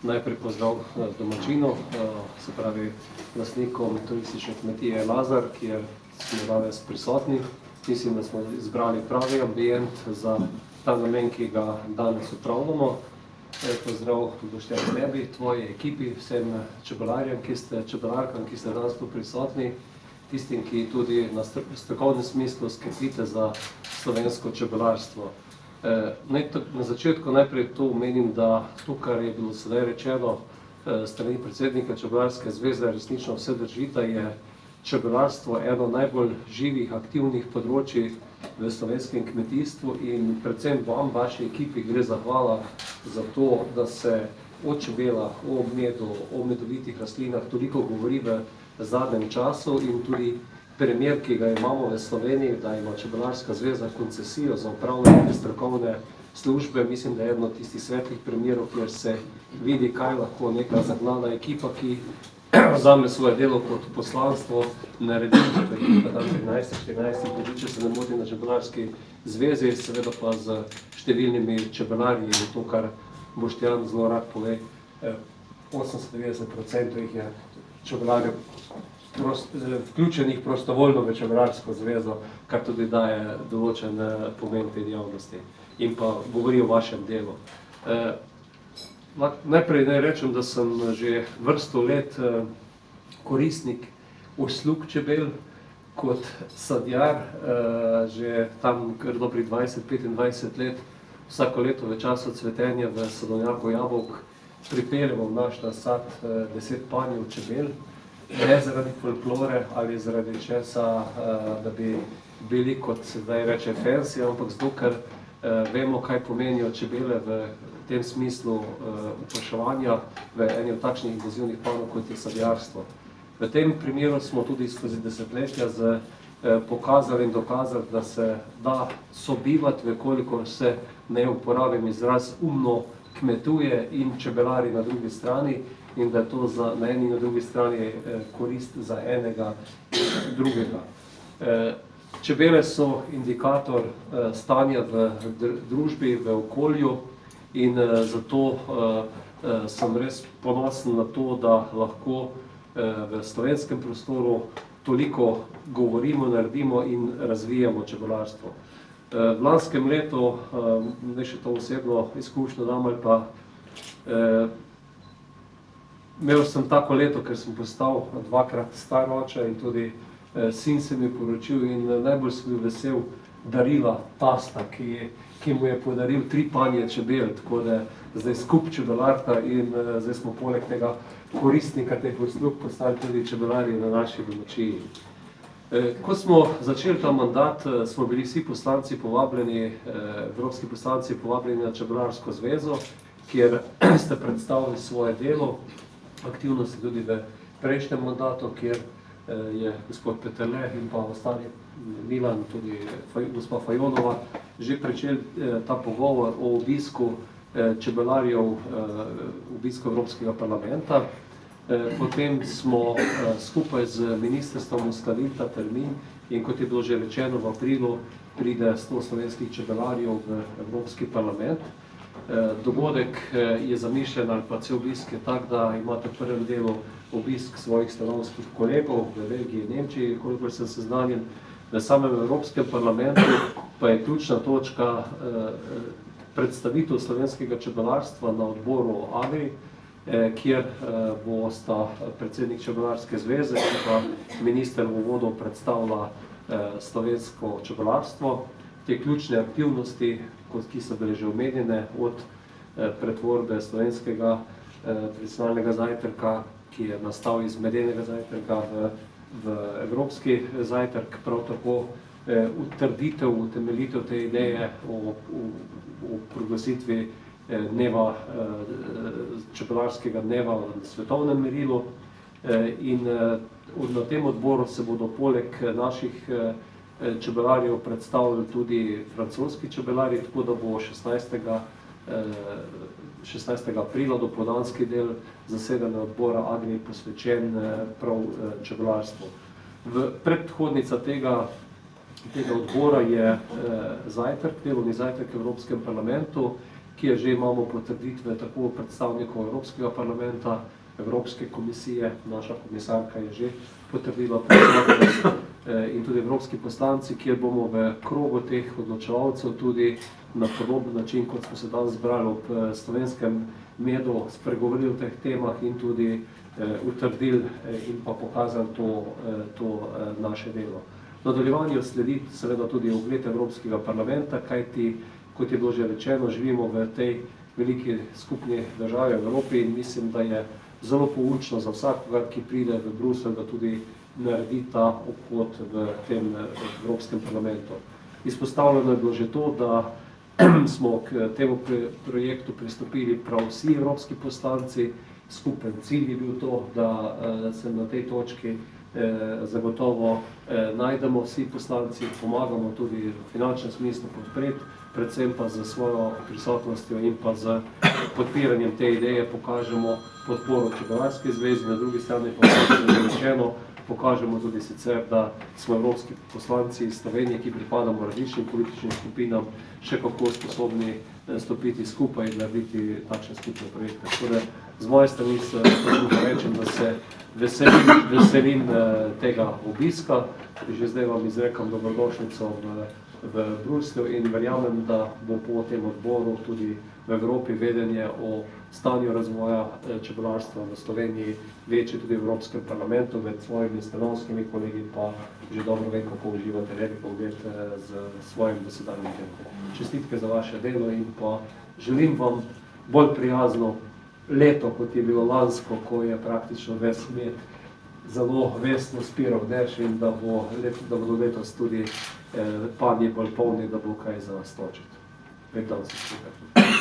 Najprej pozdrav domačinu, se pravi lastnikom turistične kmetije Lazar, kjer smo danes prisotni. Mislim, da smo izbrali pravi ambient za ta namen, ki ga danes upravljamo. Pozdrav Boštjan tebi, tvoji ekipi, vsem čebelarjem, čebelarkam, ki ste danes tu prisotni, tistim, ki tudi na strokovnem smislu skrbite za slovensko čebelarstvo. Na začetku najprej to omenim, da to, kar je bilo sedaj rečeno strani predsednika Čebelarske zveze, resnično vse drži, da je čebelarstvo eno najbolj živih, aktivnih področij v slovenskem kmetijstvu in predvsem vam, vaši ekipi, gre zahvala za to, da se o čebelah, o medu, o medovitih rastlinah toliko govori v zadnjem času in tudi primer, ki ga imamo v Sloveniji, da ima Čebelarska zveza koncesijo za upravljanje strokovne službe, mislim, da je eno od tistih svetlih primerov, kjer se vidi, kaj lahko neka zagnana ekipa, ki vzame svoje delo kot poslanstvo, naredi, to je ekipa tam 13-14 ljudi, če se ne moti na Čebelarski zvezi, seveda pa z številnimi čebelarji in to, kar Boštjan zelo rad pove, 98% jih je čebelarjev vključenih prostovoljno v Čebelarsko zvezo, kar tudi daje določen pomen te dejavnosti in pa govori o vašem delu. Najprej naj rečem, da sem že vrsto let koristnik uslug čebel kot sadjar, že tam kar dobrih 20-25 let, vsako leto v času cvetenja v sadovnjaku jabolk pripeljemo v naš nasad 10 panjev čebel, ne zaradi folklore ali zaradi česa, da bi bili, kot se zdaj reče, fancy, ampak zato, ker vemo, kaj pomenijo čebele v tem smislu opraševanja v eni od takšnih intenzivnih panog, kot je sadjarstvo. V tem primeru smo tudi skozi desetletja pokazali in dokazali, da se da sobivati, vekoliko se ne uporabim izraz umno kmetuje in čebelari na drugi strani, in da je to na eni in na drugi strani korist za enega in drugega. Čebele so indikator stanja v družbi, v okolju in zato sem res ponosen na to, da lahko v slovenskem prostoru toliko govorimo, naredimo in razvijamo čebelarstvo. V lanskem letu, ne še to osebno izkušnjo dam ali pa imel sem tako leto, ker sem postal dvakrat star oče in tudi sin se mi poročil in najbolj sem bil vesel darila tasta, ki mu je podaril 3 panje čebel, tako da zdaj skup čebelarta in zdaj smo poleg tega koristnika teh uslug postali tudi čebelarji na naši domačiji. Ko smo začeli ta mandat, smo bili vsi poslanci povabljeni, evropski poslanci povabljeni na Čebelarsko zvezo, kjer ste predstavili svoje delo, aktivnosti tudi v prejšnjem mandatu, kjer je gospod Peterle in pa ostali Milan, tudi gospa Fajonova, že pričeli ta pogovor o obisku čebelarjev, obisku Evropskega parlamenta. Potem smo skupaj z ministrstvom uskladili ta termin in kot je bilo že rečeno, v aprilu pride 100 slovenskih čebelarjev v Evropski parlament. Dogodek je zamišljen ali pa cel obisk je tak, da imate v prvem delu obisk svojih stanovskih kolegov v Belgiji in Nemčiji, kolikor sem seznanjen. V samem Evropskem parlamentu pa je ključna točka predstavitev slovenskega čebelarstva na odboru Agri, kjer bosta predsednik Čebelarske zveze in pa minister v uvodu predstavlja slovensko čebelarstvo. Te ključne aktivnosti, ki so bile že omenjene, od pretvorbe slovenskega tradicionalnega zajtrka, ki je nastal iz medenega zajtrka v evropski zajtrk, prav tako utrditev, utemeljitev te ideje o proglasitvi dneva, čebelarskega dneva v svetovnem merilu. In na tem odboru se bodo poleg naših čebelarjev predstavljali tudi francoski čebelarji, tako da bo 16. aprila dopoldanski del zasedanja odbora Agri posvečen prav čebelarstvu. Predhodnica tega odbora je zajtrk, delovni zajtrk v Evropskem parlamentu, kjer že imamo potrditve tako predstavnikov Evropskega parlamenta, Evropske komisije, naša komisarka je že potrdila prisotnost in tudi evropski poslanci, kjer bomo v krogu teh odločevalcev tudi na podoben način, kot smo se danes zbrali ob slovenskem medu, spregovorili o teh temah in tudi utrdili in pa pokazali to naše delo. V nadaljevanju sledi seveda tudi ogled Evropskega parlamenta, kajti, kot je bilo že rečeno, živimo v tej veliki skupni državi v Evropi in mislim, da je zelo poučno za vsakogar, ki pride v Bruselj, da tudi naredi ta obhod v tem Evropskem parlamentu. Izpostavljeno je bilo že to, da smo k temu projektu pristopili prav vsi evropski poslanci. Skupen cilj je bil to, da se na tej točki zagotovo najdemo vsi poslanci, pomagamo tudi v finančnem smislu podpreti, predvsem pa za svojo prisotnostjo in pa z podpiranjem te ideje pokažemo podporo Čebelarski zvezi, na drugi strani pa rečeno, pokažemo tudi sicer, da smo evropski poslanci iz Slovenije, ki pripadamo različnim političnim skupinam, še kako sposobni stopiti skupaj in narediti takšne skupne projekte. Tako da z moje strani rečem, da se veselim tega obiska. Že zdaj vam izrekam dobrodošlico v Bruslju in verjamem, da bo po tem odboru tudi v Evropi vedenje o stanju razvoja čebelarstva v Sloveniji večje tudi v Evropskem parlamentu, med svojimi stanovskimi kolegi pa že dobro vem, kako uživate lepi pogled z svojim dosedanjim delom. Čestitke za vaše delo in pa želim vam bolj prijazno leto, kot je bilo lansko, ko je praktično ves med zelo vesno spiral dež in da bodo letos tudi panji bolj polni, da bo kaj za vas točiti. Lep dan se skupaj.